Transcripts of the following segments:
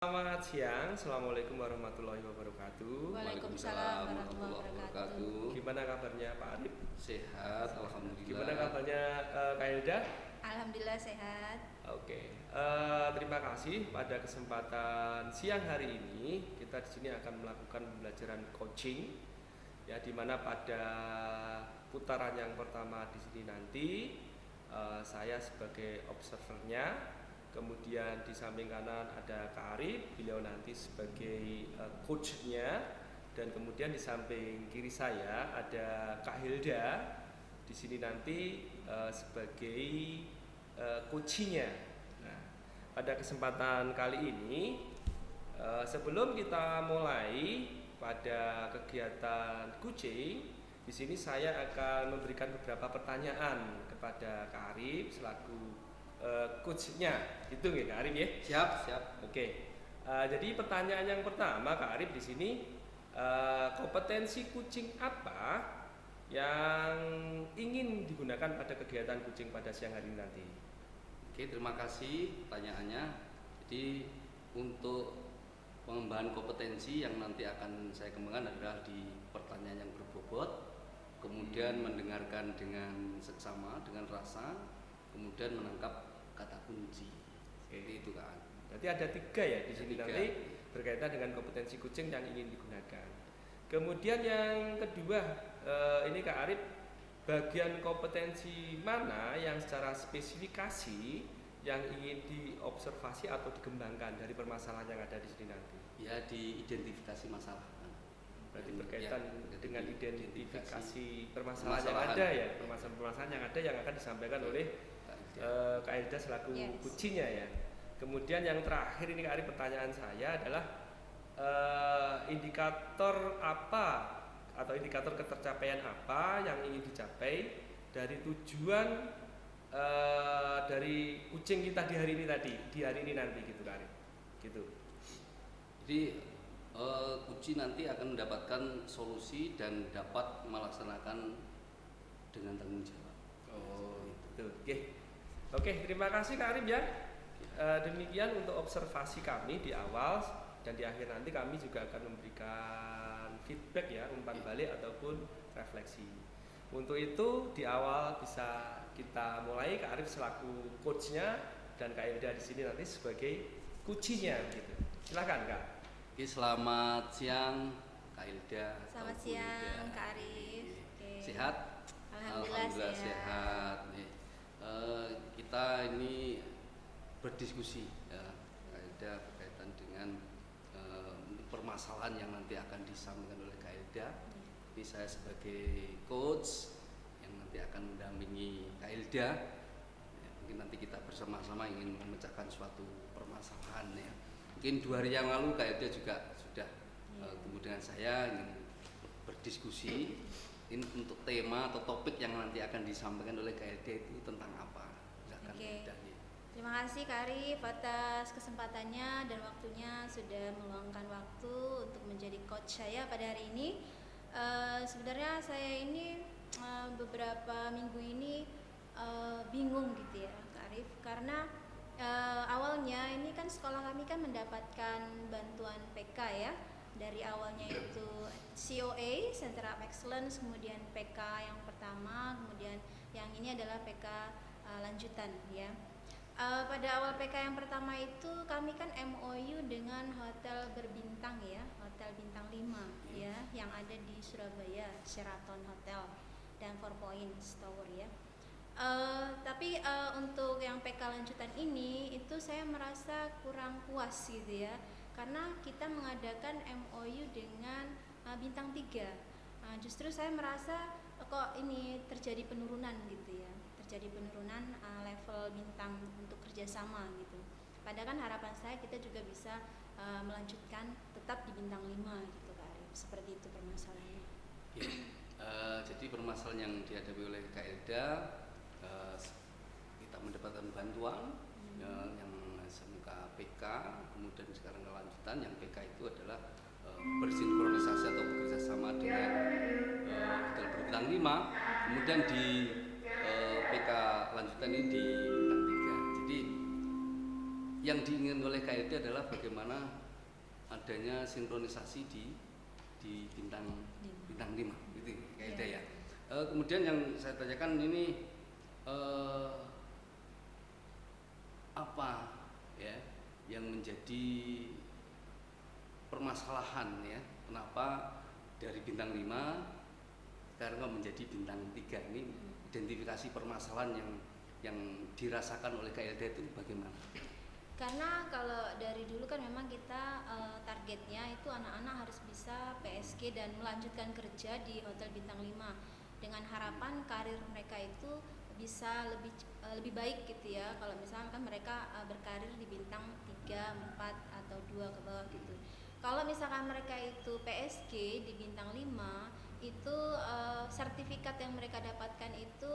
Selamat siang, Assalamualaikum warahmatullahi wabarakatuh. Waalaikumsalam warahmatullahi wabarakatuh. Gimana kabarnya Pak Arif? Sehat, alhamdulillah. Gimana kabarnya Kak Hilda? Alhamdulillah sehat. Oke, terima kasih pada kesempatan siang hari ini kita di sini akan melakukan pembelajaran coaching, ya dimana pada putaran yang pertama di sini nanti saya sebagai observernya. Kemudian di samping kanan ada Kak Arif, beliau nanti sebagai coachnya, dan kemudian di samping kiri saya ada Kak Hilda, di sini nanti sebagai coachnya. Nah, pada kesempatan kali ini, sebelum kita mulai pada kegiatan coaching, di sini saya akan memberikan beberapa pertanyaan kepada Kak Arif selaku coachnya, itu nggih Kak Arif ya? Siap. Oke. Jadi pertanyaan yang pertama Kak Arif di sini, kompetensi coaching apa yang ingin digunakan pada kegiatan coaching pada siang hari ini nanti? Oke, terima kasih pertanyaannya. Jadi untuk pengembangan kompetensi yang nanti akan saya kembangkan adalah di pertanyaan yang berbobot, kemudian mendengarkan dengan seksama, dengan rasa, kemudian menangkap kata kunci. Seperti itu kan. Berarti ada 3 ya di sini 3. nanti berkaitan dengan kompetensi coaching yang ingin digunakan. Kemudian yang kedua, ini Kak Arif, bagian kompetensi mana yang secara spesifikasi yang ingin diobservasi atau dikembangkan dari permasalahan yang ada di sini nanti? Ya, diidentifikasi masalah. Berarti berkaitan ya, dengan identifikasi permasalahan yang ada ya, permasalahan yang ada yang akan disampaikan oleh Kak Hilda selaku coachnya ya. Kemudian yang terakhir ini Kak Arif, pertanyaan saya adalah indikator apa atau indikator ketercapaian apa yang ingin dicapai dari tujuan dari coaching kita di hari ini nanti gitu Kak Arif. Gitu. Jadi coaching nanti akan mendapatkan solusi dan dapat melaksanakan dengan tanggung jawab. Oh, itu. Oke, terima kasih Kak Arif ya. Demikian untuk observasi kami di awal, dan di akhir nanti kami juga akan memberikan feedback ya, umpan balik ataupun refleksi. Untuk itu di awal bisa kita mulai Kak Arif selaku coachnya dan Kak Hilda di sini nanti sebagai coachnya gitu. Silakan Kak. Oke, selamat siang Kak Hilda. Selamat siang Kak Arif. Sehat? Alhamdulillah sehat. Kita ini berdiskusi ya, Kak Hilda, berkaitan dengan permasalahan yang nanti akan disampaikan oleh Kak Hilda. Jadi saya sebagai coach yang nanti akan mendampingi Kak Hilda. Ya, mungkin nanti kita bersama-sama ingin memecahkan suatu permasalahan ya. Mungkin 2 hari yang lalu Kak Hilda juga sudah ketemu dengan saya, ingin berdiskusi ini untuk tema atau topik yang nanti akan disampaikan oleh Kak Hilda itu tentang apa? Silakan Hilda. Terima kasih Kak Arif atas kesempatannya dan waktunya sudah meluangkan waktu untuk menjadi coach saya pada hari ini. Sebenarnya saya ini beberapa minggu ini bingung gitu ya Kak Arif, karena awalnya ini kan sekolah kami kan mendapatkan bantuan PK ya. Dari awalnya itu COA, Center of Excellence, kemudian PK yang pertama, kemudian yang ini adalah PK lanjutan ya. Pada awal PK yang pertama itu kami kan MOU dengan hotel berbintang ya, Hotel Bintang 5 ya, yang ada di Surabaya, Sheraton Hotel dan Four Points Tower ya. Tapi untuk yang PK lanjutan ini itu saya merasa kurang puas gitu ya, karena kita mengadakan MOU dengan bintang 3. Justru saya merasa kok ini terjadi penurunan gitu ya, terjadi penurunan level bintang untuk kerjasama gitu. Padahal kan harapan saya kita juga bisa melanjutkan tetap di bintang 5 gitu Kak Arif. Seperti itu permasalahannya. Ya. Jadi permasalahan yang dihadapi oleh Kak Hilda, kita mendapatkan bantuan yang semuka PK, kemudian sekarang kelanjutan yang PK itu adalah bersinkronisasi atau bekerja sama dengan hotel berbintang 5, kemudian di PK lanjutan ini di bintang 3. Jadi yang diinginkan oleh KLD adalah bagaimana adanya sinkronisasi di bintang 5 gitu KLD ya. Kemudian yang saya tanyakan ini apa ya yang menjadi permasalahan ya, kenapa dari bintang 5 sekarang menjadi bintang 3 ini, identifikasi permasalahan yang dirasakan oleh KLD itu bagaimana? Karena kalau dari dulu kan memang kita targetnya itu anak-anak harus bisa PSG dan melanjutkan kerja di hotel bintang 5 dengan harapan karir mereka itu bisa lebih baik gitu ya. Kalau misalkan mereka berkarir di bintang 3, 4 atau 2 ke bawah gitu. Kalau misalkan mereka itu PSG di bintang 5 itu sertifikat yang mereka dapatkan itu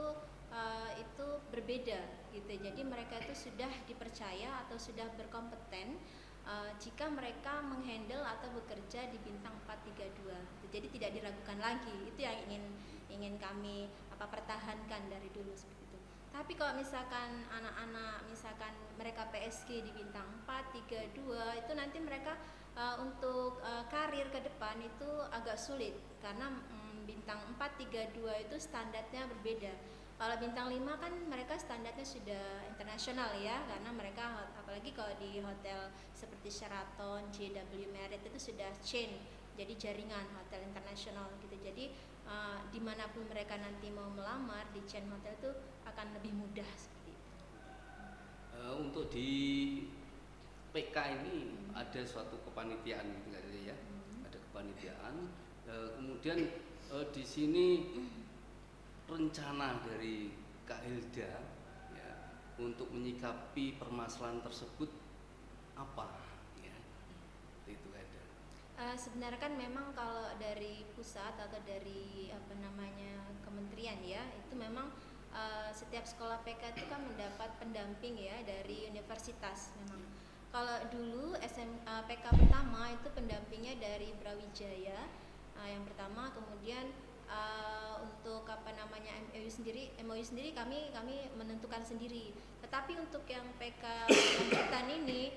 berbeda gitu. Jadi mereka itu sudah dipercaya atau sudah berkompeten jika mereka menghandle atau bekerja di bintang 432. Jadi tidak diragukan lagi. Itu yang ingin kami pertahankan dari dulu seperti itu. Tapi kalau misalkan anak-anak misalkan mereka PSG di bintang 432 itu nanti mereka untuk karir ke depan itu agak sulit karena bintang 432 itu standarnya berbeda. Kalau bintang 5 kan mereka standarnya sudah internasional ya, karena mereka apalagi kalau di hotel seperti Sheraton, JW Marriott itu sudah chain, jadi jaringan hotel internasional gitu. Jadi dimanapun mereka nanti mau melamar di chain hotel itu akan lebih mudah seperti itu. Untuk di PK ini ada suatu kepanitiaan gitu ya, ada kepanitiaan. Kemudian di sini rencana dari Kak Hilda ya, untuk menyikapi permasalahan tersebut apa? Ya, itu ada. Sebenarnya kan memang kalau dari pusat atau dari kementerian ya, itu memang setiap sekolah PK itu kan mendapat pendamping ya dari universitas memang. Kalau dulu PK pertama itu pendampingnya dari Brawijaya yang pertama, kemudian untuk MOU sendiri kami menentukan sendiri. Tetapi untuk yang PK lanjutan ini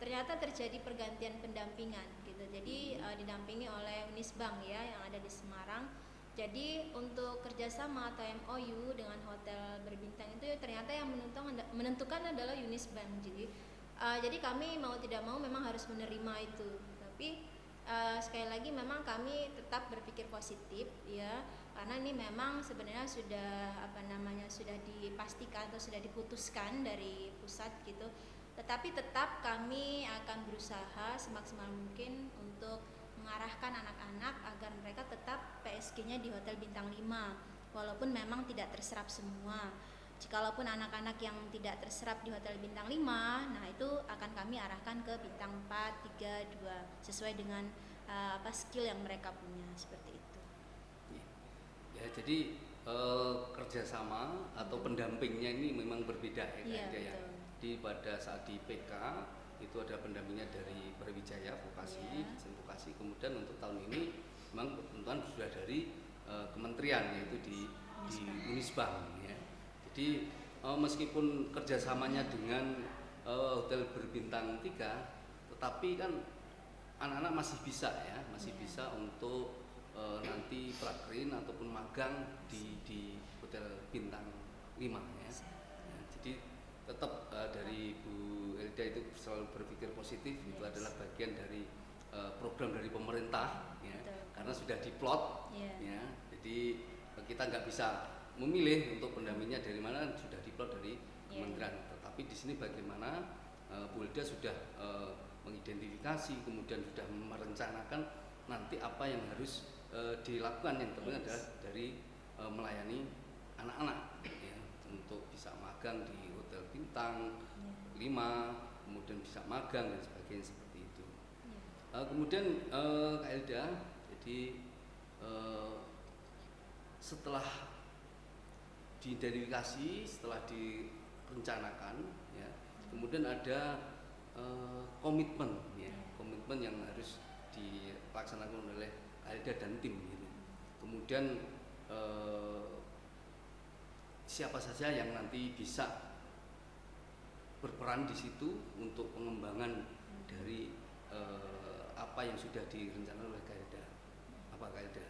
ternyata terjadi pergantian pendampingan gitu. Jadi didampingi oleh Unisbank ya yang ada di Semarang. Jadi untuk kerjasama atau MOU dengan hotel berbintang itu ternyata yang menentukan adalah Unisbank. Jadi kami mau tidak mau memang harus menerima itu. Tapi sekali lagi memang kami tetap berpikir positif ya, karena ini memang sebenarnya sudah sudah dipastikan atau sudah diputuskan dari pusat gitu. Tetapi tetap kami akan berusaha semaksimal mungkin untuk mengarahkan anak-anak agar mereka tetap PSG-nya di hotel bintang 5 walaupun memang tidak terserap semua. Jikalaupun anak-anak yang tidak terserap di hotel bintang 5, nah itu akan kami arahkan ke bintang 4, 3, 2 sesuai dengan skill yang mereka punya seperti itu. Ya, jadi kerjasama atau pendampingnya ini memang berbeda ya, ya. Di pada saat di PK itu ada pendampingnya dari Brawijaya Vokasi, Desain Vokasi. Kemudian untuk tahun ini memang ketentuan sudah dari kementerian yaitu di Unisbank ya. Jadi meskipun kerjasamanya dengan hotel berbintang 3, tetapi kan anak-anak masih bisa ya, bisa untuk nanti prakerin ataupun magang di hotel bintang 5 ya. Jadi tetap dari Bu Elda itu selalu berpikir positif, itu adalah bagian dari program dari pemerintah ya, karena sudah diplot ya. Jadi kita nggak bisa memilih untuk pendampingnya dari mana, sudah diplot dari kementerian. Tetapi di sini bagaimana Bu Elda sudah mengidentifikasi, kemudian sudah merencanakan nanti apa yang harus dilakukan, yang terpenting adalah dari melayani anak-anak ya, untuk bisa magang di hotel bintang 5, kemudian bisa magang dan sebagainya seperti itu. Kemudian Kak Elda, jadi setelah diidentifikasi, setelah direncanakan ya, kemudian ada komitmen ya, komitmen yang harus dilaksanakan oleh Alda dan tim gitu. Kemudian siapa saja yang nanti bisa berperan di situ untuk pengembangan dari apa yang sudah direncanakan oleh Kailda. Apa Kailda?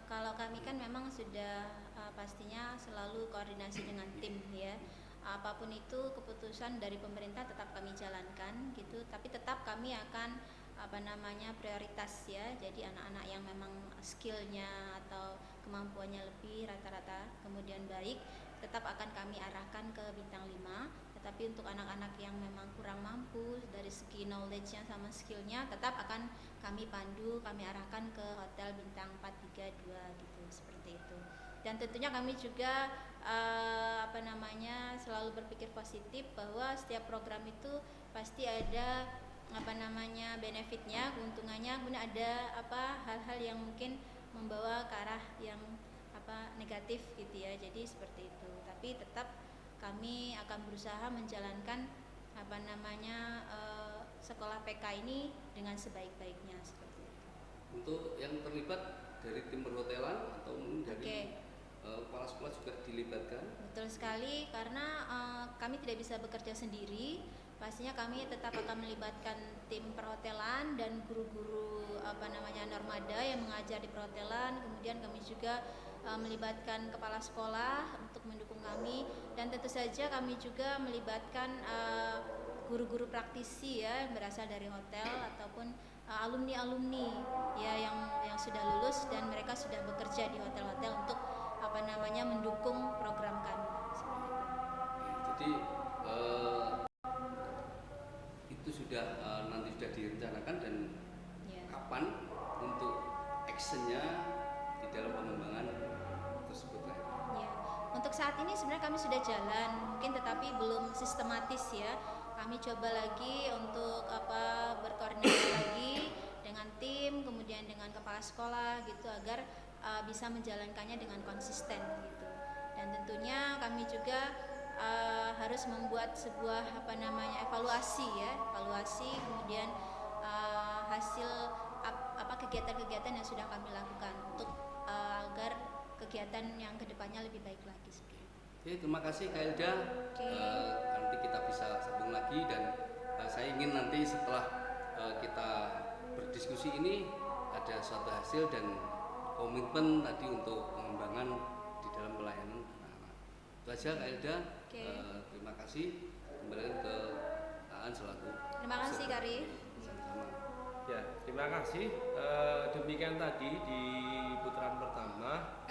Kalau kami kan memang sudah pastinya selalu koordinasi dengan tim ya. Apapun itu keputusan dari pemerintah tetap kami jalankan gitu, tapi tetap kami akan prioritas ya. Jadi anak-anak yang memang skillnya atau kemampuannya lebih rata-rata kemudian baik tetap akan kami arahkan ke bintang 5. Tetapi untuk anak-anak yang memang kurang mampu dari segi knowledge-nya sama skillnya tetap akan kami pandu, kami arahkan ke hotel bintang 4, 3, 2 gitu, seperti itu. Dan tentunya kami juga selalu berpikir positif bahwa setiap program itu pasti ada benefitnya, keuntungannya, kemudian ada hal-hal yang mungkin membawa ke arah yang negatif gitu ya. Jadi seperti itu. Tapi tetap kami akan berusaha menjalankan sekolah PK ini dengan sebaik-baiknya seperti itu. Untuk yang terlibat dari tim perhotelan atau dari kepala sekolah juga dilibatkan? Betul sekali, karena kami tidak bisa bekerja sendiri. Pastinya kami tetap akan melibatkan tim perhotelan dan guru-guru normada yang mengajar di perhotelan. Kemudian kami juga melibatkan kepala sekolah untuk mendukung kami, dan tentu saja kami juga melibatkan guru-guru praktisi ya yang berasal dari hotel ataupun alumni-alumni ya yang sudah lulus dan mereka sudah bekerja di hotel-hotel untuk mendukung program kami. Jadi itu sudah nanti sudah direncanakan dan kapan untuk actionnya di dalam pengembangan tersebut lah. Ya, untuk saat ini sebenarnya kami sudah jalan, mungkin tetapi belum sistematis ya. Kami coba lagi untuk berkoordinasi lagi dengan tim, kemudian dengan kepala sekolah gitu agar bisa menjalankannya dengan konsisten gitu. Dan tentunya kami juga harus membuat sebuah evaluasi ya, kemudian hasil kegiatan-kegiatan yang sudah kami lakukan untuk agar kegiatan yang kedepannya lebih baik lagi. Oke, terima kasih Kailda. Nanti kita bisa sambung lagi dan saya ingin nanti setelah kita berdiskusi ini ada suatu hasil dan komitmen tadi untuk pengembangan di dalam pelayanan anak-anak. Itu aja Kailda. Terima kasih. Kembali ke Aan selaku. Terima kasih Kari. Sama-sama. Ya, terima kasih. Demikian tadi di putaran pertama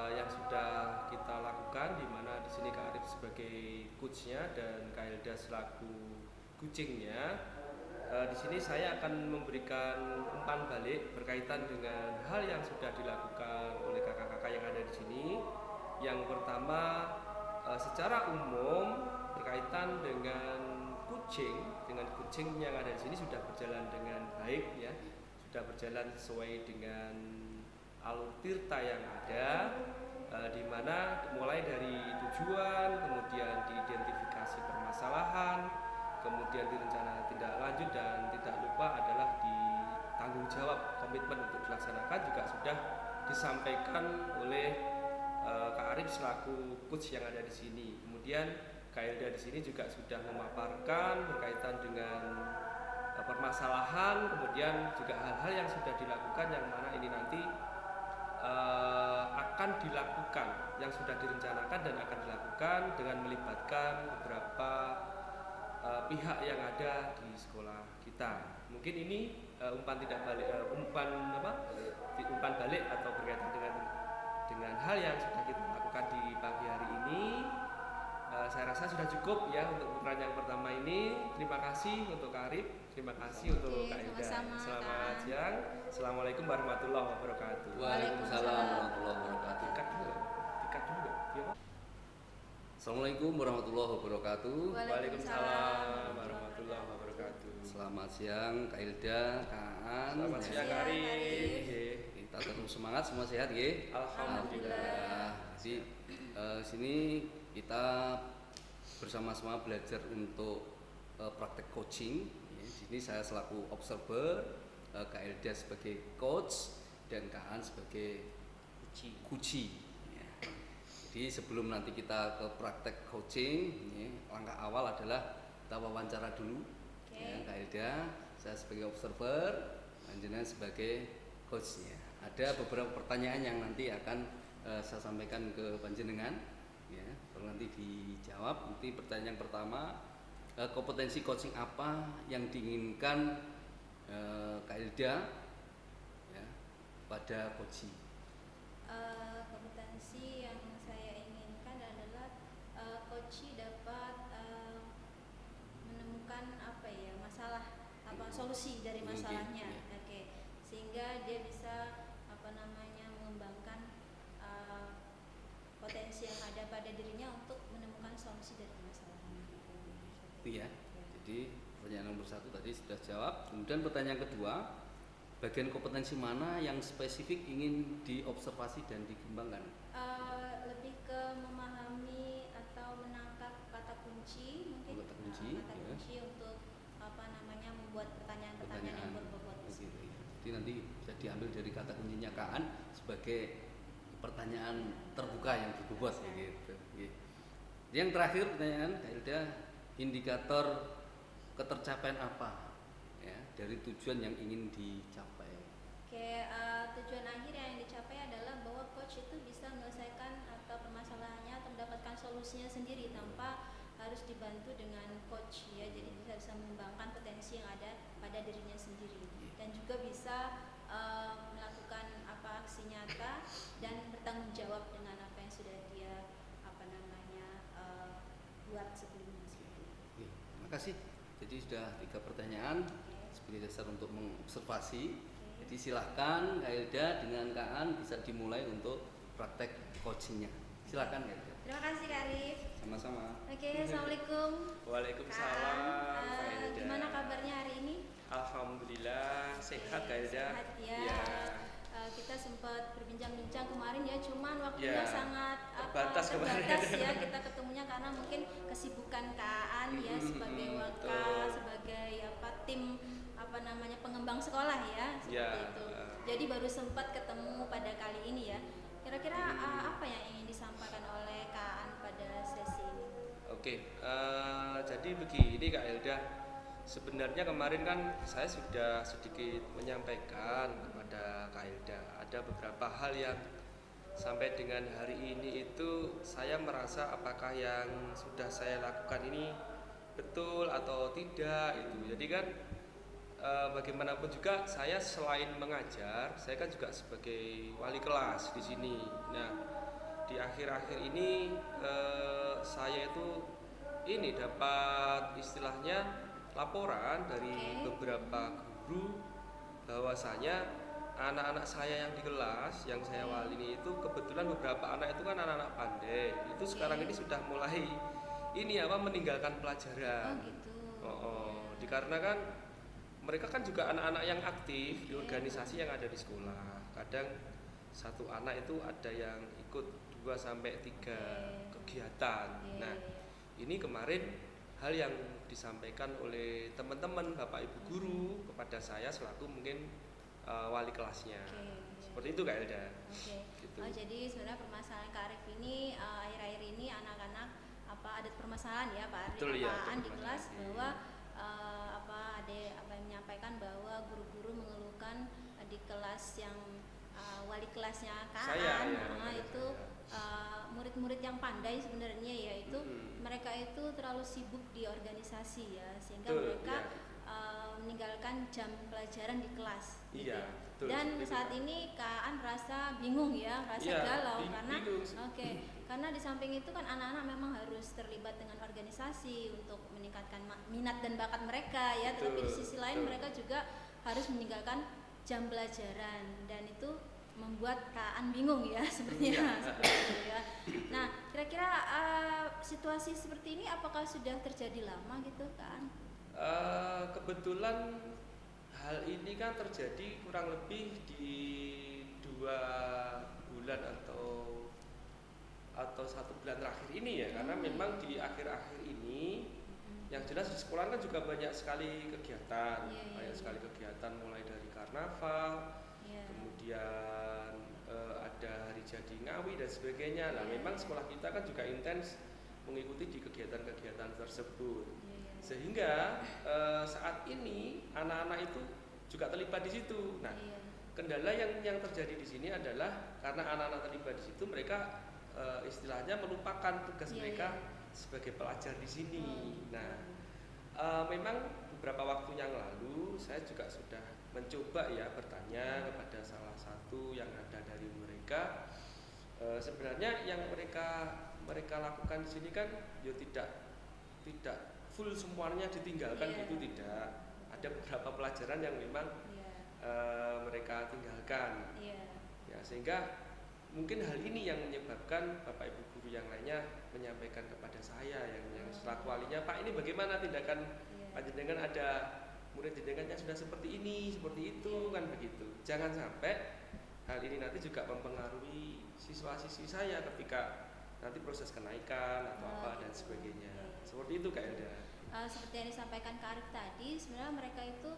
yang sudah kita lakukan, di mana di sini Kak Arif sebagai coachnya dan Kak Hilda selaku coachingnya. Di sini saya akan memberikan umpan balik berkaitan dengan hal yang sudah dilakukan oleh kakak-kakak yang ada di sini. Yang pertama, secara umum berkaitan dengan coaching yang ada di sini sudah berjalan dengan baik ya, sudah berjalan sesuai dengan alur tirta yang ada, di mana mulai dari tujuan, kemudian diidentifikasi permasalahan, kemudian direncana tindak lanjut, dan tidak lupa adalah di tanggung jawab komitmen untuk dilaksanakan juga sudah disampaikan oleh Kak Arif selaku coach yang ada di sini. Kemudian Kak Hilda di sini juga sudah memaparkan berkaitan dengan permasalahan, kemudian juga hal-hal yang sudah dilakukan yang mana ini nanti akan dilakukan, yang sudah direncanakan dan akan dilakukan dengan melibatkan beberapa pihak yang ada di sekolah kita. Mungkin ini umpan balik atau berkaitan dengan hal yang sudah kita lakukan di pagi hari ini. Saya rasa sudah cukup ya untuk putaran yang pertama ini. Terima kasih untuk Kak Arif, terima kasih untuk Kak Hilda. Selamat siang. Assalamualaikum warahmatullahi wabarakatuh. Waalaikumsalam warahmatullahi wabarakatuh. Tikat dulu. Ya, Pak. Assalamualaikum warahmatullahi wabarakatuh. Waalaikumsalam warahmatullahi wabarakatuh. Selamat siang Kak Hilda, Kak Aan. Selamat siang Kak Arif. Kita tetap semangat, semua sehat ya. Alhamdulillah. Jadi sini kita bersama-sama belajar untuk praktek coaching. Di sini saya selaku observer, Kak Hilda sebagai coach dan Kak Aan sebagai coachee. Jadi sebelum nanti kita ke praktek coaching, ini langkah awal adalah kita wawancara dulu. Ya, Kak Hilda, saya sebagai observer, Panjenengan sebagai coachnya. Ada beberapa pertanyaan yang nanti akan saya sampaikan ke Panjenengan. Ya, kalau nanti dijawab, nanti pertanyaan yang pertama, kompetensi coaching apa yang diinginkan Kak Hilda ya, pada coaching? Kompetensi yang saya inginkan adalah coach dapat menemukan apa ya masalah solusi dari masalahnya, oke. Sehingga dia bisa apa namanya mengembangkan potensi yang ada pada dirinya untuk menemukan solusi dari masalahnya. Itu ya. Jadi pertanyaan nomor 1 tadi sudah jawab. Kemudian pertanyaan kedua, bagian kompetensi mana yang spesifik ingin diobservasi dan dikembangkan? Lebih ke memahami atau menangkap kata kunci mungkin. Kata kunci, kata ya. kunci untuk apa namanya membuat pertanyaan-pertanyaan yang berbobot. Gitu, ya. Jadi nanti bisa diambil dari kata kuncinya Kaan sebagai pertanyaan terbuka yang berbobot gitu. Yang terakhir pertanyaan Kak Hilda, indikator ketercapaian apa ya dari tujuan yang ingin dicapai? Oke, tujuan akhir yang dicapai adalah bahwa coach itu bisa menyelesaikan atau permasalahannya atau mendapatkan solusinya sendiri tanpa harus dibantu dengan coach ya. Jadi bisa mengembangkan potensi yang ada pada dirinya sendiri dan juga bisa melakukan aksi nyata dan bertanggung jawab dengan apa yang sudah dia buat sebelumnya. Terima kasih. Jadi sudah 3 pertanyaan sebagai dasar untuk mengobservasi. Jadi silahkan Kak Hilda dengan Kak An bisa dimulai untuk praktek coachingnya. Silahkan Kak Hilda. Terima kasih Kak Arif. Sama-sama. Oke, assalamualaikum. Waalaikumsalam. Kak Hilda. Gimana kabarnya hari ini? Alhamdulillah sehat Kak Hilda. Sehat ya. Kita sempat berbincang-bincang kemarin ya, cuman waktunya sangat terbatas ya kita ketemunya karena mungkin kesibukan Kak An ya sebagai waka, sebagai tim pengembang sekolah ya seperti itu. Jadi baru sempat ketemu pada kali ini ya. Kira-kira apa yang ingin disampaikan oleh Kak An pada sesi ini? Oke, jadi begini Kak Hilda. Sebenarnya kemarin kan saya sudah sedikit menyampaikan kepada Kak Hilda ada beberapa hal yang sampai dengan hari ini itu saya merasa apakah yang sudah saya lakukan ini betul atau tidak itu. Jadi kan bagaimanapun juga saya selain mengajar, saya kan juga sebagai wali kelas di sini. Nah, di akhir-akhir ini saya itu dapat istilahnya laporan dari beberapa guru bahwasanya anak-anak saya yang di kelas yang saya wali ini itu kebetulan beberapa anak itu kan anak-anak pandai itu sekarang ini sudah mulai meninggalkan pelajaran. Dikarenakan mereka kan juga anak-anak yang aktif di organisasi yang ada di sekolah. Kadang satu anak itu ada yang ikut 2-3 kegiatan. Nah, ini kemarin hal yang disampaikan oleh teman-teman Bapak Ibu guru kepada saya selaku mungkin wali kelasnya. Seperti itu Kak Hilda. Gitu. Jadi sebenarnya permasalahan Kak Arif ini akhir-akhir ini anak-anak ada permasalahan ya Pak Arif di kelas bahwa yang menyampaikan bahwa guru-guru mengeluhkan di kelas yang wali kelasnya Kak An itu murid-murid yang pandai sebenarnya yaitu mereka itu terlalu sibuk di organisasi ya sehingga mereka meninggalkan jam pelajaran di kelas gitu. Dan saat ini Kak An merasa bingung ya, galau karena karena di samping itu kan anak-anak memang harus terlibat dengan organisasi untuk meningkatkan minat dan bakat mereka ya, tetapi di sisi lain mereka juga harus meninggalkan jam pelajaran dan itu membuat Kak An bingung ya sepertinya seperti itu ya. Nah, kira-kira situasi seperti ini apakah sudah terjadi lama gitu Kak An? Kebetulan hal ini kan terjadi kurang lebih di 2 bulan atau 1 bulan terakhir ini ya, karena memang di akhir-akhir ini yang jelas di sekolah kan juga banyak sekali kegiatan, banyak sekali kegiatan mulai dari karnaval, kemudian ada hari jadi Ngawi dan sebagainya. Nah, memang sekolah kita kan juga intens mengikuti di kegiatan-kegiatan tersebut. Sehingga saat ini anak-anak itu juga terlibat di situ. Nah, kendala yang terjadi di sini adalah karena anak-anak terlibat di situ, mereka istilahnya melupakan tugas mereka sebagai pelajar di sini. Nah, memang beberapa waktu yang lalu saya juga sudah mencoba ya bertanya kepada salah satu yang ada dari mereka. Sebenarnya yang mereka lakukan di sini kan ya tidak full semuanya ditinggalkan gitu, tidak. Ada beberapa pelajaran yang memang mereka tinggalkan. Ya, sehingga mungkin hal ini yang menyebabkan Bapak Ibu guru yang lainnya menyampaikan kepada saya yang selaku walinya, Pak, ini bagaimana tindakan panjenengan, ada murid jenengan yang sudah seperti ini, seperti itu, kan begitu. Jangan sampai hal ini nanti juga mempengaruhi siswa-siswi saya ketika nanti proses kenaikan atau apa dan sebagainya. Seperti itu Kak Elda. Seperti yang disampaikan Kak Arif tadi, sebenarnya mereka itu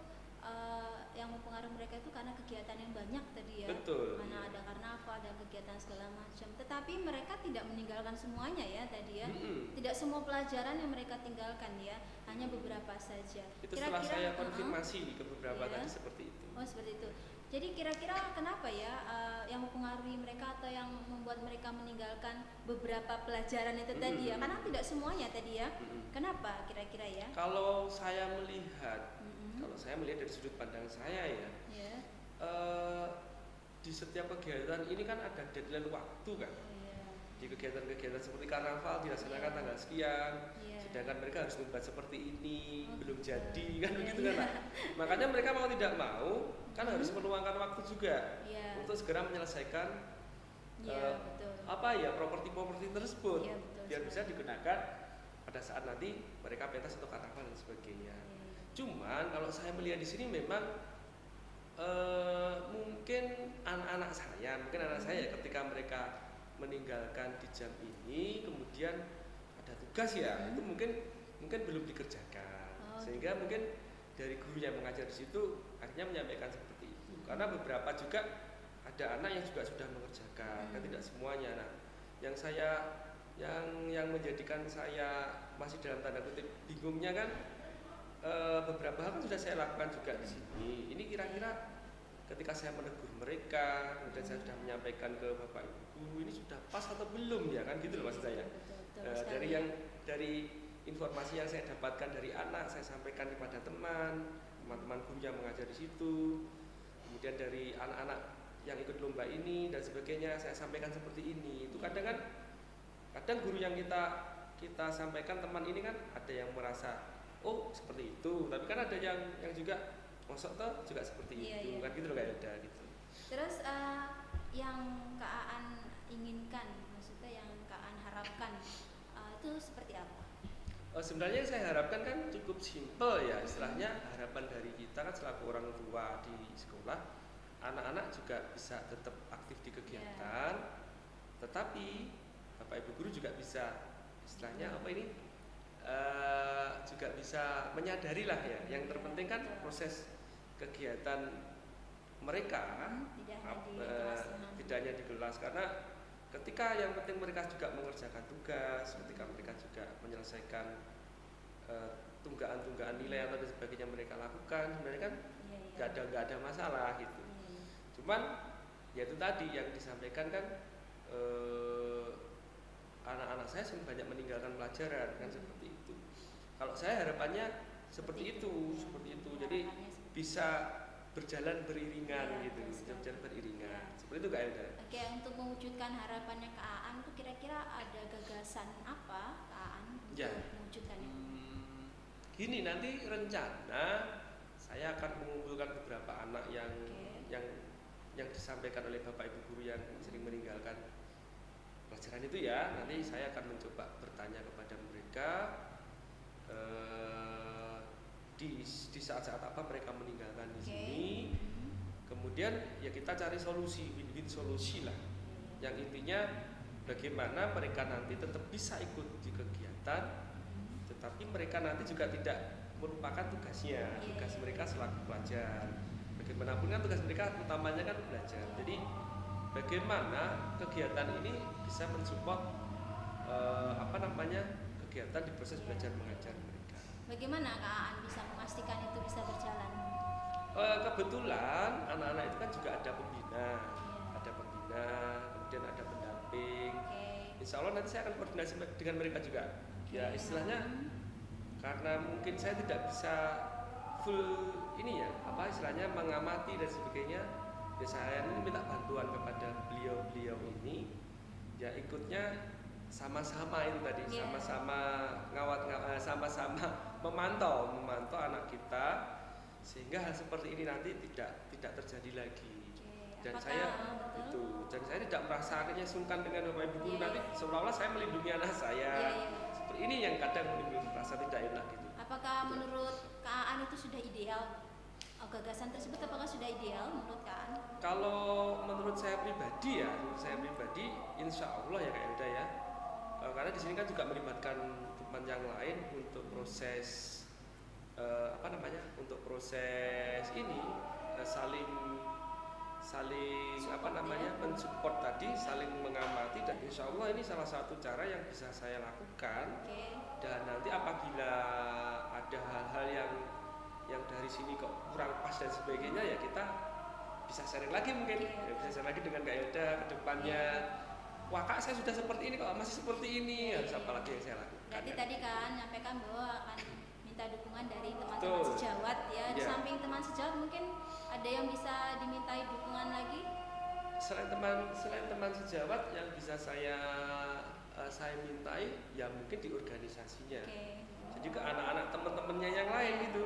yang mempengaruhi mereka itu karena kegiatan yang banyak tadi ya. Betul. Mana ada karnaval, ada kegiatan segala macam. Tetapi mereka tidak meninggalkan semuanya ya tadi ya. Tidak semua pelajaran yang mereka tinggalkan ya, hanya beberapa saja. Itu setelah saya konfirmasi ke beberapa tadi seperti itu. Oh, seperti itu. Jadi kira-kira kenapa ya yang mempengaruhi mereka atau yang membuat mereka meninggalkan beberapa pelajaran itu tadi ya? Karena tidak semuanya tadi ya. Kenapa kira-kira ya? Kalau saya melihat dari sudut pandang saya ya, di setiap kegiatan ini kan ada deadline waktu kan. Di kegiatan-kegiatan seperti karnaval dilaksanakan tanggal sekian, sedangkan mereka harus membuat seperti ini, belum jadi kan begitu kan. Makanya mereka mau tidak mau kan harus meluangkan waktu juga untuk segera menyelesaikan properti-properti tersebut biar bisa digunakan pada saat nanti mereka pentas atau karnaval dan sebagainya. Cuman kalau saya melihat di sini memang mungkin anak-anak saya ketika mereka meninggalkan di jam ini, kemudian ada tugas ya, itu mungkin belum dikerjakan, sehingga mungkin dari guru yang mengajar di situ akhirnya menyampaikan seperti itu. Karena beberapa juga ada anak yang juga sudah mengerjakan, kan tidak semuanya. Nah, yang menjadikan saya masih dalam tanda kutip bingungnya kan, beberapa hal kan sudah saya lakukan juga di sini. Ini kira-kira ketika saya menegur mereka, kemudian saya sudah menyampaikan ke Bapak Ibu guru, ini sudah pas atau belum ya kan gitu loh maksud saya. Dari informasi yang saya dapatkan dari anak, saya sampaikan kepada teman-teman guru yang mengajar di situ. Kemudian dari anak-anak yang ikut lomba ini dan sebagainya, saya sampaikan seperti ini. Itu kadang guru yang kita sampaikan teman ini kan ada yang merasa oh seperti itu, tapi kan ada yang juga maksud toh juga seperti itu kan gitu loh kayak ada gitu. Terus yang Kak Aan inginkan, maksudnya yang Kak Aan harapkan itu seperti apa? Sebenarnya saya harapkan kan cukup simpel ya istilahnya. Harapan dari kita kan selaku orang tua di sekolah, anak-anak juga bisa tetap aktif di kegiatan, tetapi Bapak Ibu guru juga bisa istilahnya juga bisa menyadari lah ya. Yang terpenting kan proses kegiatan mereka tidak hanya di kelas, karena ketika yang penting mereka juga mengerjakan tugas, ketika mereka juga menyelesaikan tunggaan-tunggaan nilai atau sebagainya mereka lakukan, sebenarnya kan nggak ada masalah gitu. Cuman ya itu tadi yang disampaikan kan, anak-anak saya banyak meninggalkan pelajaran kan seperti itu. Kalau saya harapannya seperti itu. Jadi bisa berjalan beriringan gitu, berjalan beriringan. Seperti itu Kak Elda. Oke, untuk mewujudkan harapannya Kak Aan tuh kira-kira ada gagasan apa Kak Aan untuk mewujudkannya? Gini, nanti rencana saya akan mengumpulkan beberapa anak yang disampaikan oleh Bapak Ibu guru yang sering meninggalkan pelajaran itu ya. Nanti saya akan mencoba bertanya kepada mereka di saat-saat apa mereka meninggalkan di sini. Kemudian ya kita cari solusi, win-win solusi lah. Yang intinya bagaimana mereka nanti tetap bisa ikut di kegiatan, tetapi mereka nanti juga tidak melupakan tugasnya, tugas mereka selaku pelajar. Bagaimanapun kan tugas mereka utamanya kan belajar. Jadi bagaimana kegiatan ini bisa mensupport kegiatan di proses belajar mengajar mereka. Bagaimana Kak Aan bisa memastikan itu bisa berjalan? Kebetulan anak-anak itu kan juga ada pembina, Iya. kemudian ada pendamping. Oke. Insya Allah nanti saya akan koordinasi dengan mereka juga. Ya Oke. istilahnya karena mungkin saya tidak bisa full ini ya, istilahnya mengamati dan sebagainya. Ya saya ini minta bantuan kepada beliau-beliau ini. Ya ikutnya sama-sama itu tadi, Iya. sama-sama sama-sama memantau anak kita sehingga hal seperti ini nanti tidak terjadi lagi. Oke. Dan Apakah saya betul? dan saya tidak merasa akhirnya sungkan dengan Bapak Ibu guru Iya, nanti iya. seolah-olah saya melindungi anak saya. Iya, iya. Seperti ini yang kadang menimbulkan rasa tidak enak gitu. Apakah menurut Kak Aan itu sudah ideal? Gagasan tersebut apakah sudah ideal menurut Kak Aan? Kalau menurut saya pribadi insya Allah ya Kak Elda ya. Karena di sini kan juga melibatkan teman yang lain untuk proses untuk proses ini saling mensupport tadi, saling mengamati, dan insya Allah ini salah satu cara yang bisa saya lakukan. Oke. Dan nanti apabila ada hal-hal yang dari sini kok kurang pas dan sebagainya, ya kita bisa sharing lagi mungkin. Ya, bisa sharing lagi dengan Kak Elda ke depannya. Wah Kak, saya sudah seperti ini kok, masih seperti ini, harus apa lagi yang saya lakukan. Berarti tadi kan nyampaikan bahwa akan minta dukungan dari teman-teman Betul. sejawat ya. Di Ya. samping teman sejawat mungkin ada yang bisa dimintai dukungan lagi. Selain teman sejawat yang bisa saya mintai, ya mungkin di organisasinya. Oke. Jadi ke anak-anak teman-temannya yang lain gitu.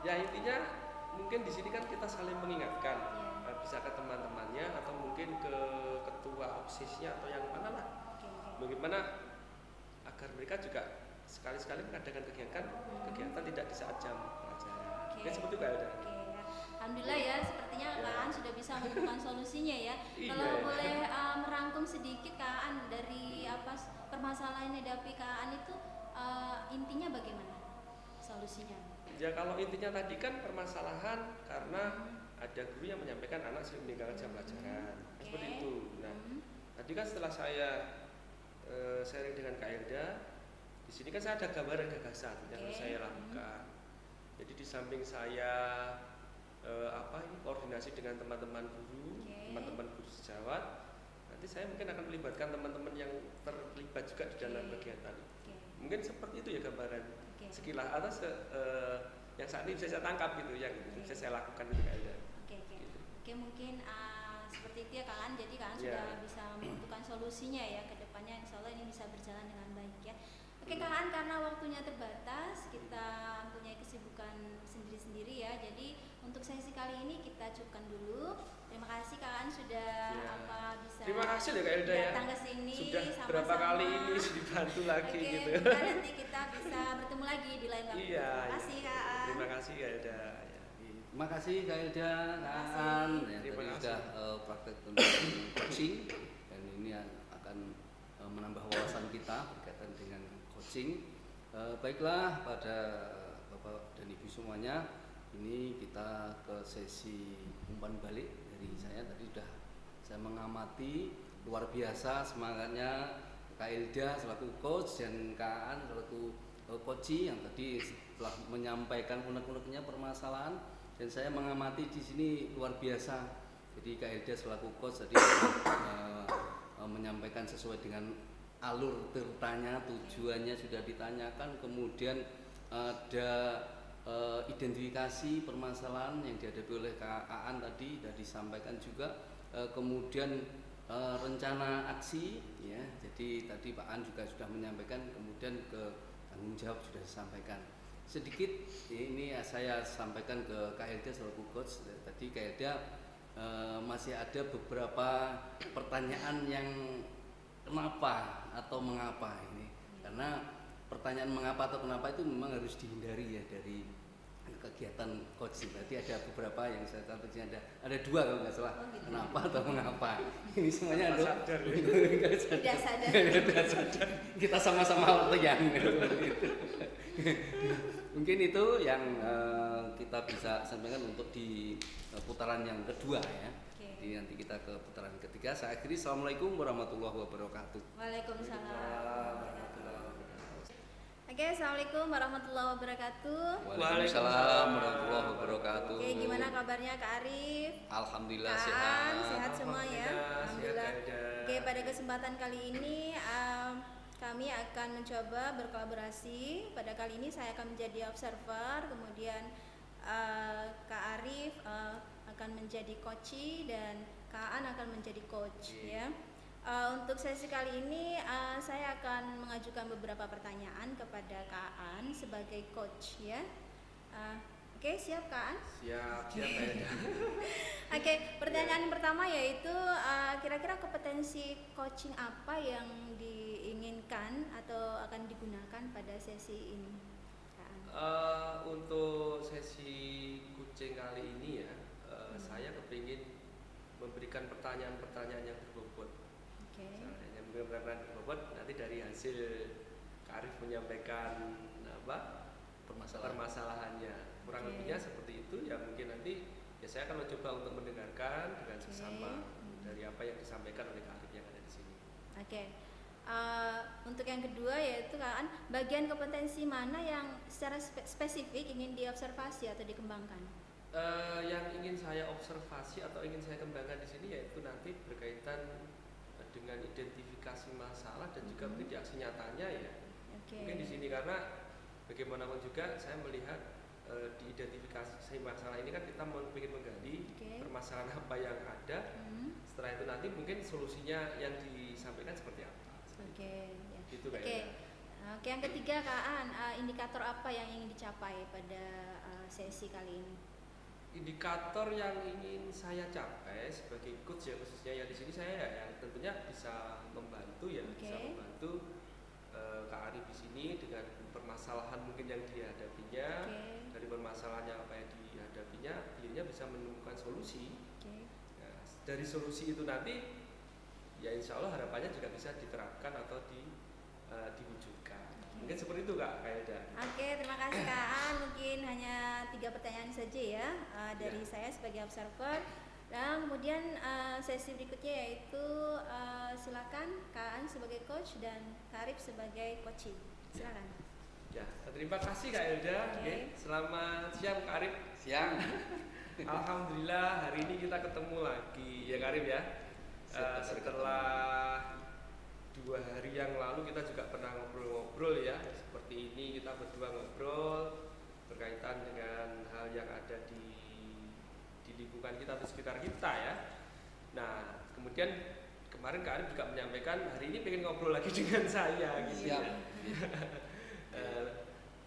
Ya intinya mungkin di sini kan kita saling mengingatkan. Iya. Bisa ke teman-temannya atau mungkin ke ketua OSIS-nya atau yang mana lah. Oke. Bagaimana agar mereka juga sekali-sekali mengadakan kegiatan tidak di saat jam pelajaran. Oke. Kan seperti itu Kak Elda. Oke. Alhamdulillah ya, sepertinya Ya. Kak Aan sudah bisa menemukan solusinya ya. Iya. Kalau boleh merangkum sedikit Kak Aan dari permasalahan yang dihadapi Kak Aan itu intinya bagaimana solusinya? Ya kalau intinya tadi kan permasalahan karena ada guru yang menyampaikan anak sering meninggalkan jam pelajaran. Oke. Seperti itu. Nah, tadi kan setelah saya sharing dengan Kak Elda, di sini kan saya ada gambaran gagasan yang harus saya lakukan. Jadi di samping saya koordinasi dengan teman-teman guru, teman-teman guru sejawat, nanti saya mungkin akan melibatkan teman-teman yang terlibat juga di dalam kegiatan. Oke. Mungkin seperti itu ya gambaran Oke. sekilas atau yang saat ini bisa saya tangkap gitu, yang bisa saya lakukan itu Kak Elda. Oke. Gitu. Oke, mungkin seperti itu ya Kak Aan. Jadi Kak Aan Ya. sudah bisa menentukan solusinya ya ke depannya. Insya Allah ini bisa berjalan dengan baik ya. Oke Kak Aan, karena waktunya terbatas, kita punya kesibukan sendiri-sendiri ya. Jadi untuk sesi kali ini kita cukupkan dulu. Terima kasih Kak Aan sudah Ya. bisa Terima kasih ya Kak Elda ya. datang ke sini. Sudah sama-sama. berapa kali ini dibantu lagi Oke, gitu. mudah nanti kita bisa bertemu lagi di lain waktu. Iya. Terima kasih Kak Aan. Terima kasih Kak Elda. Ya. Terima kasih Kak Elda, Kak Terima kasih. Aan. Ya, Terima tadi kasih. sudah praktek tentang coaching, dan ini akan menambah wawasan kita berkaitan dengan coaching. Baiklah pada Bapak dan Ibu semuanya, ini kita ke sesi umpan balik dari saya. Tadi sudah saya mengamati luar biasa semangatnya Kak Elda selaku coach dan Kak Aan selaku coach yang tadi telah menyampaikan unek-uneknya permasalahan, dan saya mengamati di sini luar biasa. Jadi Kak Elda selaku coach tadi menyampaikan sesuai dengan alur ceritanya, tujuannya sudah ditanyakan, kemudian ada identifikasi permasalahan yang dihadapi oleh Kak Aan tadi sudah disampaikan juga, kemudian rencana aksi ya. Jadi tadi Pak Aan juga sudah menyampaikan, kemudian ke tanggung jawab sudah disampaikan. Sedikit ini saya sampaikan ke Kak Elda selaku coach. Tadi Kak Elda masih ada beberapa pertanyaan yang kenapa atau mengapa ini, karena pertanyaan mengapa atau kenapa itu memang harus dihindari ya dari kegiatan coaching. Tadi ada beberapa yang saya catat, ada dua kalau nggak salah, Oh, gitu. kenapa atau mengapa. Ini semuanya ada. Sadar ya. Tidak sadar. Tidak sadar. Kita sama-sama leyang. Mungkin itu yang kita bisa sampaikan untuk di putaran yang kedua ya. Oke. Jadi nanti kita ke putaran ketiga. Saya akhiri. Assalamualaikum warahmatullahi wabarakatuh. Waalaikumsalam. Oke, assalamualaikum warahmatullahi wabarakatuh. Waalaikumsalam warahmatullahi wabarakatuh. Oke, gimana kabarnya Kak Arif? Alhamdulillah Kak sehat. Aan, sehat semua ya. Alhamdulillah, Alhamdulillah. sehat, Kak. Oke, pada kesempatan kali ini kami akan mencoba berkolaborasi. Pada kali ini saya akan menjadi observer, kemudian Kak Arif akan menjadi coach dan Kak Aan akan menjadi coach ya. Untuk sesi kali ini saya akan mengajukan beberapa pertanyaan kepada Kak Aan sebagai coach ya. Oke, siap Kak Aan? Siap ya. Oke, pertanyaan yang pertama yaitu kira-kira kompetensi coaching apa yang diinginkan atau akan digunakan pada sesi ini, Kak Aan? Untuk sesi coaching kali ini ya, saya kepingin memberikan pertanyaan-pertanyaan yang berbobot. Oke. Yang benar-benar berbobot, nanti dari hasil Kak Arif menyampaikan permasalahannya, kurang Oke. lebihnya seperti itu ya. Mungkin nanti ya saya akan mencoba untuk mendengarkan dengan Oke. seksama dari apa yang disampaikan oleh Kak Arif yang ada di sini. Oke. Untuk yang kedua yaitu Kak Aan, bagian kompetensi mana yang secara spesifik ingin diobservasi atau dikembangkan? Yang ingin saya observasi atau ingin saya kembangkan di sini yaitu nanti berkaitan dengan identifikasi masalah dan juga mungkin di aksi nyatanya ya. Oke. Mungkin di sini karena bagaimanapun juga saya melihat di identifikasi masalah ini kan kita mau ingin menggali Oke. permasalahan apa yang ada. Setelah itu nanti mungkin solusinya yang disampaikan seperti apa. Oke. Ya. Gitu Oke. kayaknya. Oke, yang ketiga Kak Aan, indikator apa yang ingin dicapai pada sesi kali ini? Indikator yang ingin saya capai sebagai coach ya, khususnya ya di sini saya ya, yang tentunya bisa membantu ya, Oke. bisa membantu Kak Arif di sini dengan permasalahan mungkin yang dihadapinya. Oke. Dari permasalahannya apa yang dihadapinya, beliaunya bisa menemukan solusi. Oke. Nah, dari solusi itu nanti ya insya Allah harapannya juga bisa diterapkan atau diwujudkan. Mungkin seperti itu Kak Elda. Oke, terima kasih Kak Aan. Mungkin hanya 3 pertanyaan saja ya dari saya sebagai observer. Dan kemudian sesi berikutnya yaitu silakan Kak Aan sebagai coach dan Kak Arif sebagai coaching. Silakan. Ya, terima kasih Kak Elda. Oke. Oke, selamat siang Kak Arif. Siang. Alhamdulillah hari ini kita ketemu lagi ya Kak Arif ya. Setelah 2 hari yang lalu kita juga pernah ngobrol-ngobrol ya. Seperti ini kita berdua ngobrol berkaitan dengan hal yang ada di lingkungan kita atau sekitar kita ya. Nah, kemudian kemarin Kak Arif juga menyampaikan hari ini pengen ngobrol lagi dengan saya gitu Siap. ya.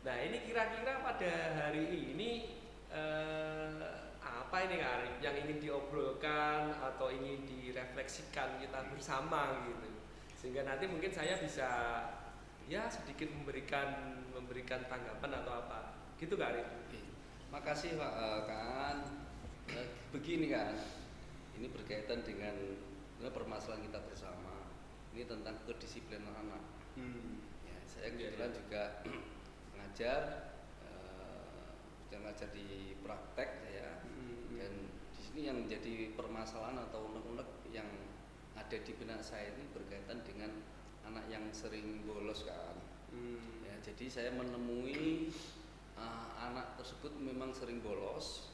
Nah, ini kira-kira pada hari ini apa ini Kak Arif yang ingin diobrolkan atau ingin direfleksikan kita bersama gitu, sehingga nanti mungkin saya bisa ya sedikit memberikan tanggapan atau apa gitu Kak Arif. Oke. Makasih Pak Kaan. Begini kan, ini berkaitan dengan permasalahan kita bersama. Ini tentang kedisiplinan anak. Ya, saya kebetulan juga mengajar, ngajar di praktek ya. Dan di sini yang menjadi permasalahan atau unek-unek yang ada di benak saya ini berkaitan dengan anak yang sering bolos kan. Ya, jadi saya menemui anak tersebut memang sering bolos,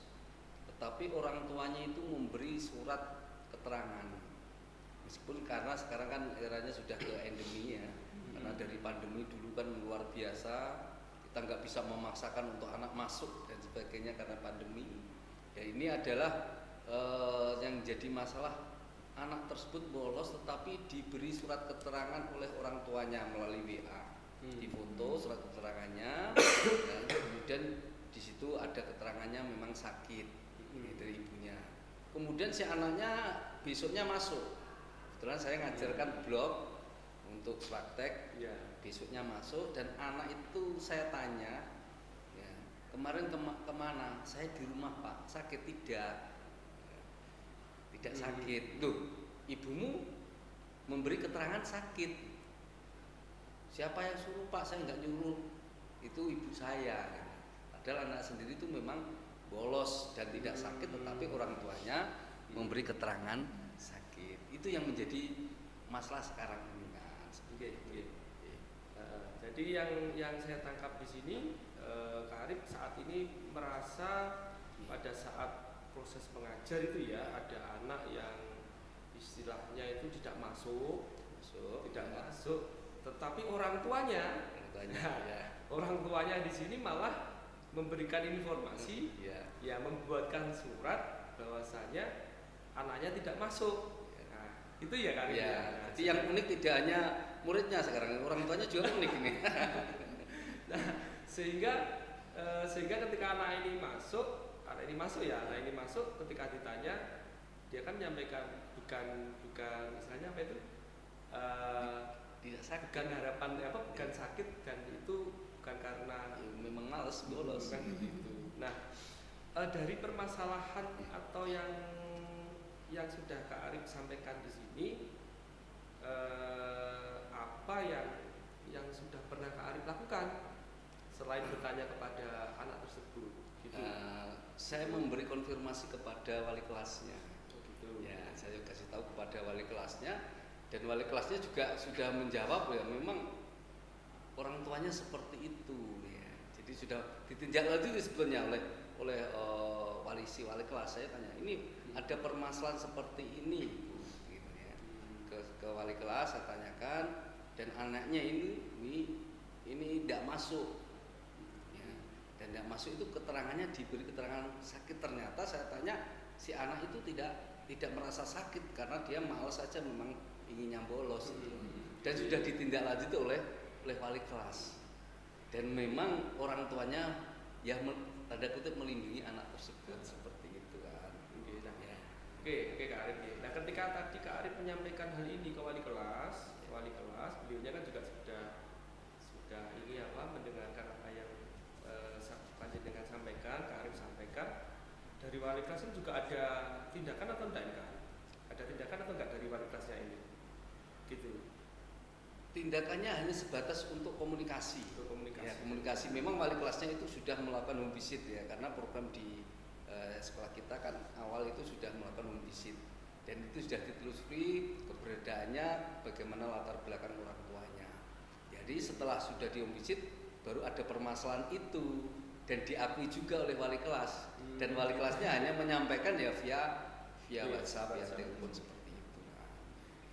tetapi orang tuanya itu memberi surat keterangan. Meskipun karena sekarang kan eranya sudah ke endemi ya, karena dari pandemi dulu kan luar biasa, kita nggak bisa memaksakan untuk anak masuk dan sebagainya karena pandemi. Ya ini adalah yang jadi masalah, anak tersebut bolos tetapi diberi surat keterangan oleh orang tuanya melalui WA, difoto surat keterangannya, dan kemudian di situ ada keterangannya memang sakit dari ibunya. Kemudian si anaknya besoknya masuk. Kebetulan saya ngajarkan blog untuk praktek, Ya. besoknya masuk dan anak itu saya tanya, ya, kemarin kemana? Saya di rumah Pak, sakit tidak? Tidak sakit. Loh, ibumu memberi keterangan sakit. Siapa yang suruh Pak? Saya nggak nyuruh. Itu ibu saya. Padahal anak sendiri itu memang bolos dan tidak sakit, tetapi orang tuanya memberi keterangan sakit. Itu yang menjadi masalah sekarang ini kan. Oke, oke. Jadi yang saya tangkap di sini, Kak Arif saat ini merasa pada saat proses mengajar itu ya ada anak yang istilahnya itu tidak masuk, tetapi orang tuanya, orang tuanya di sini malah memberikan informasi, ya membuatkan surat bahwasanya anaknya tidak masuk. Nah, itu ya Kak Arif. Ya, jadi yang unik tidak hanya muridnya sekarang, orang tuanya juga unik ini. Nah, sehingga ketika anak ini masuk ketika ditanya dia kan menyampaikan bukan misalnya apa itu Tidak sakit, bukan harapan bukan sakit, dan itu bukan karena memang males bolos kan gitu. Nah, dari permasalahan atau yang sudah Kak Arif sampaikan di sini, apa yang sudah pernah Kak Arif lakukan selain bertanya kepada anak tersebut gitu? Saya memberi konfirmasi kepada wali kelasnya. Gitu. Ya, saya kasih tahu kepada wali kelasnya, dan wali kelasnya juga sudah menjawab ya memang orang tuanya seperti itu ya. Jadi sudah ditinjau lanjut sebetulnya oleh wali kelas. Saya tanya, ini ada permasalahan seperti ini gitu ya. Ke wali kelas saya tanyakan, dan anaknya ini tidak masuk ya. Dan tidak masuk itu keterangannya diberi keterangan sakit. Ternyata saya tanya, si anak itu tidak merasa sakit karena dia malas saja memang inginnya bolos itu. Dan sudah ditindaklanjuti oleh wali kelas. Dan memang orang tuanya ya tanda kutip melindungi anak tersebut seperti itu kan. Oke Kak Arif. Nah, ketika tadi Kak Arif menyampaikan hal ini ke wali kelas, beliaunya kan juga sudah ini mendengarkan apa yang panjenengan sampaikan, Kak Arif sampaikan. Dari wali kelas itu juga ada tindakan atau enggak ini Kak Arif? Ada tindakan atau enggak dari wali kelasnya ini? Gitu. Tindakannya hanya sebatas untuk komunikasi. Ya, komunikasi. Memang wali kelasnya itu sudah melakukan home visit ya, karena program di sekolah kita kan awal itu sudah melakukan home visit, dan itu sudah ditelusuri keberadaannya, bagaimana latar belakang orang tuanya. Jadi setelah sudah di home visit baru ada permasalahan itu, dan diakui juga oleh wali kelas. Dan wali kelasnya hanya menyampaikan ya via WhatsApp ya, telepon seperti itu.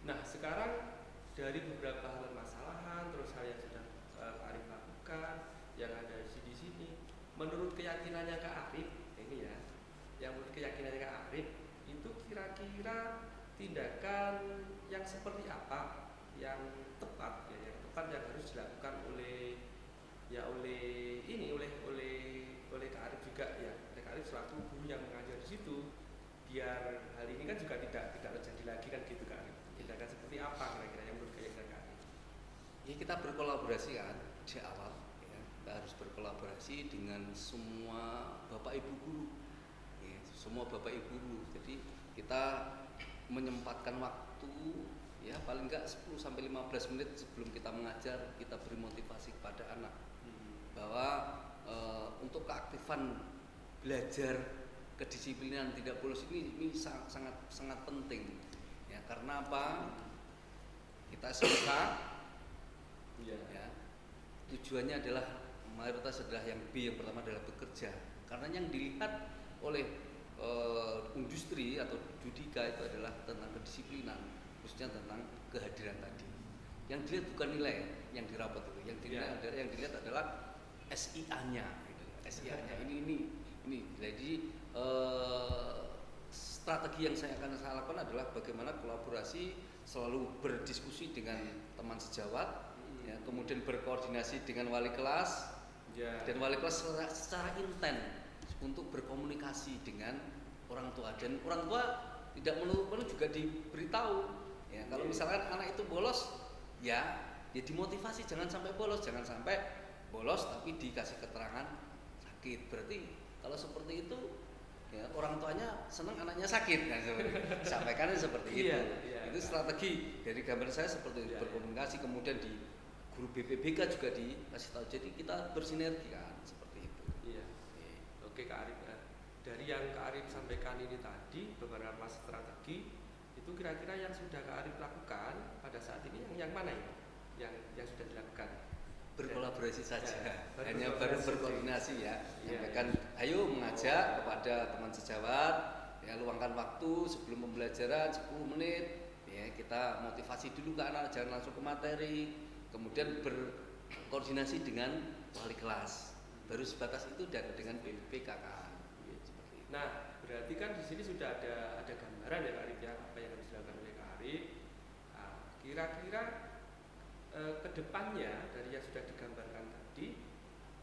Nah, sekarang dari beberapa hal permasalahan terus hal yang sudah Kak Arif lakukan yang ada di sini, menurut keyakinannya Kak Arif ini ya, yang menurut keyakinannya Kak Arif itu kira-kira tindakan yang seperti apa yang tepat ya, yang harus dilakukan oleh Kak Arif juga ya, oleh Kak Arif selaku guru yang mengajar di situ, biar hal ini kan juga tidak terjadi lagi kan gitu Kak Arif. Tindakan seperti apa kira-kira yang menurut keyakinan Kak Arif? Ya, kita berkolaborasi kan di awal ya. Kita harus berkolaborasi dengan semua bapak ibu guru ya, semua bapak ibu guru. Jadi kita menyempatkan waktu ya paling enggak 10-15 menit sebelum kita mengajar, kita beri motivasi kepada anak bahwa untuk keaktifan belajar kedisiplinan tidak bolos ini sangat penting ya. Karena apa? Kita SMK ya, tujuannya adalah mayoritas adalah yang B, yang pertama adalah bekerja. Karena yang dilihat oleh industri atau Judika itu adalah tentang kedisiplinan, khususnya tentang kehadiran tadi. Yang dilihat bukan nilai yang dirapat itu, yang dilihat adalah SIA-nya gitu. SIA-nya ini. Jadi strategi yang saya akan lakukan adalah bagaimana kolaborasi, selalu berdiskusi dengan teman sejawat ya, kemudian berkoordinasi dengan wali kelas dan wali kelas secara intens untuk berkomunikasi dengan orang tua, dan orang tua tidak perlu juga diberitahu ya. Kalau misalkan anak itu bolos ya dimotivasi jangan sampai bolos tapi dikasih keterangan sakit. Berarti kalau seperti itu ya, orang tuanya senang anaknya sakit kan, sampaikan seperti itu. Itu strategi dari gambar saya seperti itu, berkomunikasi, kemudian di guru BPBK juga dikasih tahu. Jadi kita bersinergi kan seperti itu. Iya. Oke Kak Arif, dari dari yang Kak Arif sampaikan ini tadi, beberapa strategi itu kira-kira yang sudah Kak Arif lakukan pada saat ini yang mana ya? Yang sudah dilakukan? Berkolaborasi saja, Ya, hanya baru berkoordinasi ya. Iya. Sampaikan, ayo mengajak kepada teman sejawat, ya luangkan waktu sebelum pembelajaran 10 menit, ya kita motivasi dulu ke anak, jangan langsung ke materi, kemudian berkoordinasi dengan wali kelas. Baru sebatas itu dan dengan BPK kan. Seperti itu. Nah, berarti kan di sini sudah ada gambaran ya Kak Arif ya, apa yang harus dilakukan oleh Kak Arif. Nah, kira-kira kedepannya dari yang sudah digambarkan tadi,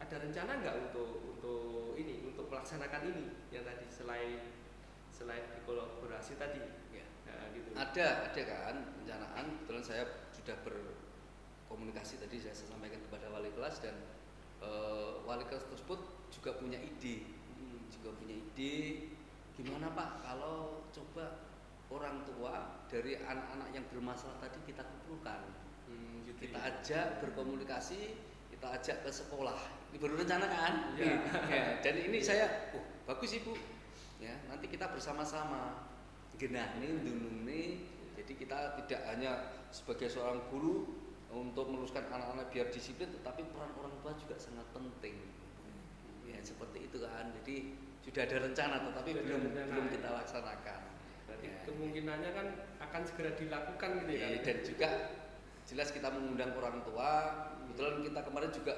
ada rencana nggak untuk melaksanakan ini yang tadi selain berkolaborasi tadi? Ya. Nah, gitu. Ada kan rencanaan. Kebetulan saya sudah berkomunikasi tadi saya sampaikan kepada wali kelas dan wali kelas tersebut juga punya ide, gimana Pak kalau coba orang tua dari anak-anak yang bermasalah tadi kita kumpulkan, Gitu kita ya. ajak berkomunikasi, kita ajak ke sekolah. Ini baru rencana kan? Ya. Ya, dan ini saya, bagus Ibu. Ya, nanti kita bersama-sama genahne ndunungne. Jadi kita tidak hanya sebagai seorang guru untuk meluruskan anak-anak biar disiplin, tetapi peran orang tua juga sangat penting. Ya, seperti itu kan. Jadi sudah ada rencana tetapi Sudah ada belum rencana. kita laksanakan. Berarti Ya. kemungkinannya kan akan segera dilakukan gitu ya. Ya, dan juga jelas kita mengundang orang tua. Kebetulan kita kemarin juga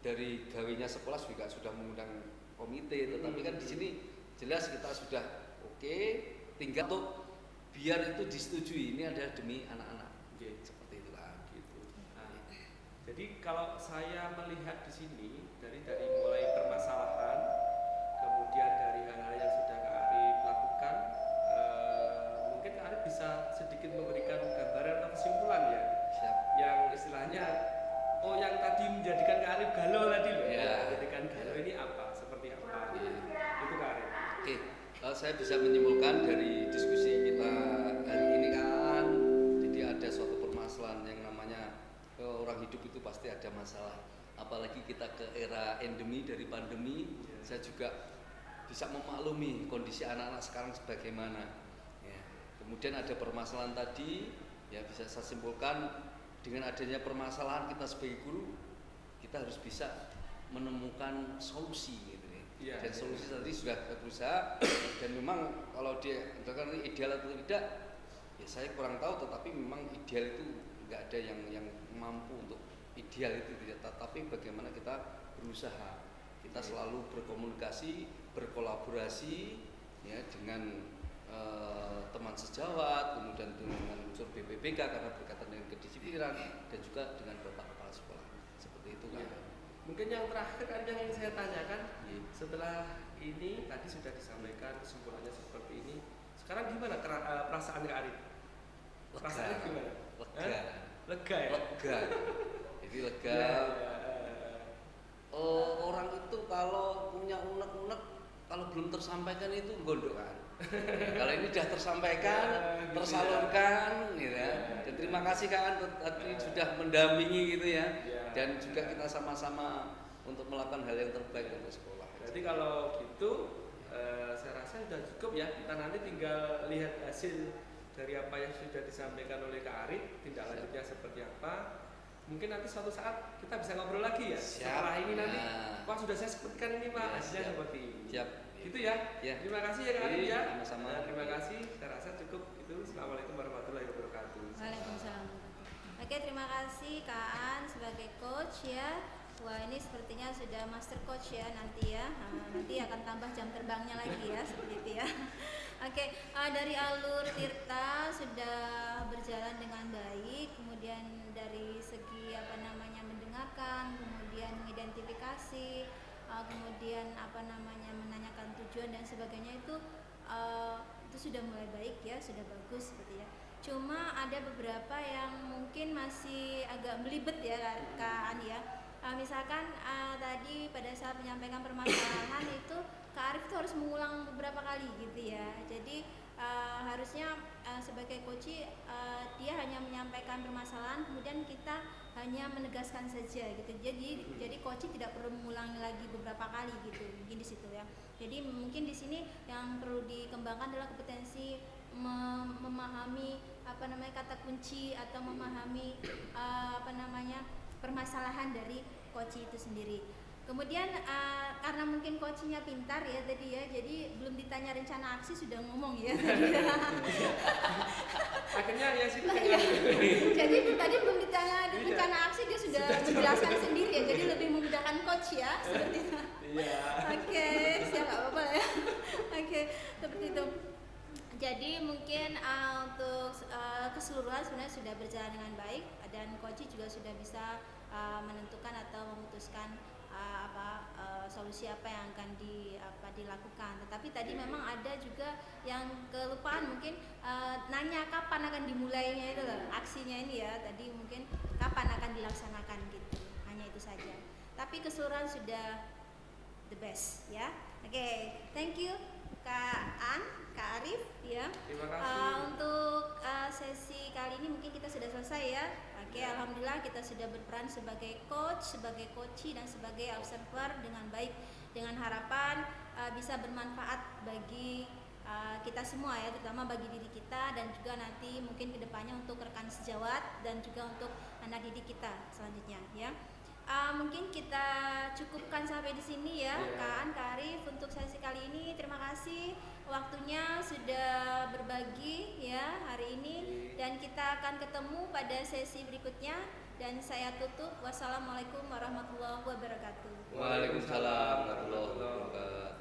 dari gawinya sekolah juga sudah mengundang komite, tetapi kan di sini jelas kita sudah oke, tinggal untuk biar itu disetujui, ini adalah demi anak-anak. Oke. Seperti itu kan. Gitu. Nah, jadi kalau saya melihat di sini dari mulai permasalahan, kemudian dari hal-hal yang sudah Kak Arif lakukan, mungkin Kak Arif bisa sedikit memberikan gambaran atau kesimpulan ya, Siap. yang istilahnya, yang tadi menjadikan Kak Arif galau tadi loh, Ya. menjadikan galau ini apa, seperti apa? Ya. Itu Kak Arif. Oke, kalau saya bisa menyimpulkan dari diskusi kita hari ini kan, jadi ada suatu permasalahan yang namanya orang hidup itu pasti ada masalah. Apalagi kita ke era endemi dari pandemi, saya juga bisa memaklumi kondisi anak-anak sekarang sebagaimana. Ya. Kemudian ada permasalahan tadi, ya bisa saya simpulkan dengan adanya permasalahan kita sebagai guru, kita harus bisa menemukan solusi gitu ya. Iya, Dan iya. solusi tadi sudah saya berusaha dan memang kalau dia misalkan ini ideal atau tidak, ya saya kurang tahu. Tetapi memang ideal itu nggak ada yang mampu untuk ideal itu tidak. Tetapi bagaimana kita berusaha, kita selalu berkomunikasi, berkolaborasi ya dengan teman sejawat, kemudian dengan unsur BPBK karena berkaitan dengan kedisiplinan dan juga dengan bapak kepala sekolah. Seperti itu kan. Iya. Mungkin yang terakhir kan yang ingin saya tanyakan, Iya. setelah ini tadi sudah disampaikan kesimpulannya seperti ini. Sekarang gimana perasaan Kak Arif? Perasaannya gimana? Lega. Hah? Lega ya? Lega. Jadi lega. Ya, Orang itu kalau punya unek-unek kalau belum tersampaikan itu gondok kan. Ya, kalau ini sudah tersampaikan, Gitu tersalurkan, gitu ya. Dan terima kasih kan tadi sudah mendampingi gitu ya. Ya. Dan juga kita sama-sama untuk melakukan hal yang terbaik untuk sekolah. Berarti kalau gitu saya rasa sudah cukup ya. Kita nanti tinggal lihat hasil dari apa yang sudah disampaikan oleh Kak Arif, tindak lanjutnya seperti apa. Mungkin nanti suatu saat kita bisa ngobrol lagi ya. Siap. Setelah ini nanti, Nah. wah sudah saya sebutkan ini Pak, Ya, hasilnya siap. seperti ini. Siap. Gitu ya. Ya. Terima kasih ya Kak Arif ya. Sama-sama. Terima kasih. Saya rasa cukup itu. Assalamualaikum warahmatullahi wabarakatuh. Waalaikumsalam. Oke, terima kasih Kak An sebagai coach ya. Wah, ini sepertinya sudah master coach ya nanti ya. Nanti akan tambah jam terbangnya lagi ya, seperti itu ya. Oke, dari alur Tirta sudah berjalan dengan baik. Kemudian dari segi mendengarkan, kemudian mengidentifikasi, kemudian menanyakan tujuan dan sebagainya itu sudah mulai baik ya, sudah bagus seperti ya. Cuma ada beberapa yang mungkin masih agak belibet ya Kak An ya. Misalkan tadi pada saat menyampaikan permasalahan itu Kak Arif itu harus mengulang beberapa kali gitu ya. Jadi harusnya sebagai coach dia hanya menyampaikan permasalahan, kemudian kita hanya menegaskan saja gitu. Jadi coach tidak perlu mengulangi lagi beberapa kali gitu. Mungkin di situ ya. Jadi mungkin di sini yang perlu dikembangkan adalah kompetensi memahami kata kunci atau memahami permasalahan dari coach itu sendiri. Kemudian karena mungkin coachnya pintar ya tadi ya, jadi belum ditanya rencana aksi sudah ngomong ya. Akhirnya ya sih. Jadi tadi belum ditanya rencana aksi dia sudah menjelaskan sendiri ya, jadi lebih memudahkan coach ya seperti itu. Iya. Oke, siap, nggak apa-apa ya. Oke, seperti itu. Jadi mungkin untuk keseluruhan sebenarnya sudah berjalan dengan baik dan coach juga sudah bisa menentukan atau memutuskan solusi apa yang akan dilakukan. Tetapi tadi memang ada juga yang kelupaan mungkin nanya kapan akan dimulainya itu loh, aksinya ini ya. Tadi mungkin kapan akan dilaksanakan gitu. Hanya itu saja. Tapi keseluruhan sudah the best ya. Oke, thank you Kak An, Kak Arif ya. Terima kasih. Untuk sesi kali ini mungkin kita sudah selesai ya. Oke, alhamdulillah kita sudah berperan sebagai coach, sebagai coachee dan sebagai observer dengan baik, dengan harapan bisa bermanfaat bagi kita semua ya, terutama bagi diri kita dan juga nanti mungkin kedepannya untuk rekan sejawat dan juga untuk anak didik kita selanjutnya ya. Mungkin kita cukupkan sampai di sini ya, Kak An, Kak Arif untuk sesi kali ini. Terima kasih waktunya sudah berbagi ya hari ini dan kita akan ketemu pada sesi berikutnya dan saya tutup. Wassalamualaikum warahmatullahi wabarakatuh. Waalaikumsalam warahmatullahi wabarakatuh.